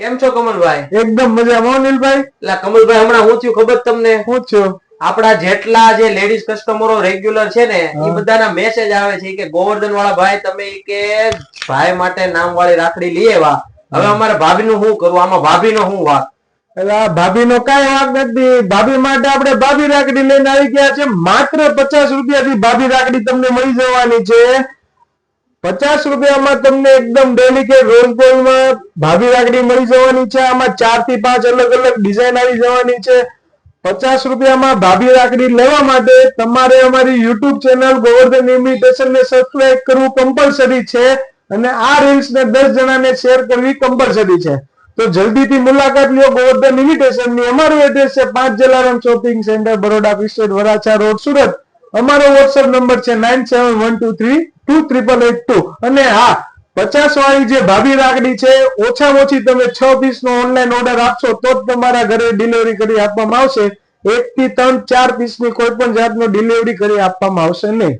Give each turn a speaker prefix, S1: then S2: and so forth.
S1: કેમ છો કમલભાઈ?
S2: એકદમ મજામાં નીલભાઈ.
S1: એટલે કમલભાઈ હમણાં હું થયું ખબર તમને?
S2: શું થયું?
S1: આપડા જેટલા જે લેડીઝ કસ્ટમરો રેગ્યુલર છે ને એ બધાના મેસેજ આવે છે કે ગોવર્ધન વાળા ભાઈ તમે કે ભાઈ માટે નામ વાળી રાખડી લઈ આવ્યા, હવે અમારે ભાભી નું શું કરવું, આમાં ભાભી નો શું વાક?
S2: એટલે આ ભાભી નો કઈ વાક નથી. ભાભી માટે આપણે ભાભી રાખડી લઈને આવી ગયા છે. માત્ર 50 રૂપિયાથી ભાભી રાખડી તમને મળી જવાની છે. 50 રૂપિયામાં તમને એકદમ ડેલિકેટ રોઝ ગોલ્ડમાં ભાભી રાખડી મળી જવાની છે. આમાં 4 થી 5 અલગ અલગ ડિઝાઇન આવી જવાની છે. 50 રૂપિયામાં ભાભી રાખડી લેવા માટે તમારે અમારી યુટ્યુબ ચેનલ ગોવર્ધન ઇન્વિટેશન ને સબસ્ક્રાઇબ કરવું કમ્પલસરી છે અને આ રીલ્સ ને 10 જણાને શેર કરવી કમ્પલસરી છે. તો જલ્દીથી મુલાકાત લ્યો ગોવર્ધન ઇન્વિટેશન ની. અમારું એડ્રેસ છે 5 જલારામ શોપિંગ સેન્ટર, બરોડા પીસ્ટેડ, વરાછા રોડ, સુરત. અમારો વોટ્સએપ નંબર છે 9712328882. અને હા, 50 વાળી જે ભાભી રાખડી છે ઓછામાં ઓછી તમે 6 પીસ નો ઓનલાઈન ઓર્ડર આપશો તો જ તમારા ઘરે ડિલિવરી કરી આપવામાં આવશે. 1 થી 3 4 પીસ ની કોઈ પણ જાતનો ડિલિવરી કરી આપવામાં આવશે નહીં.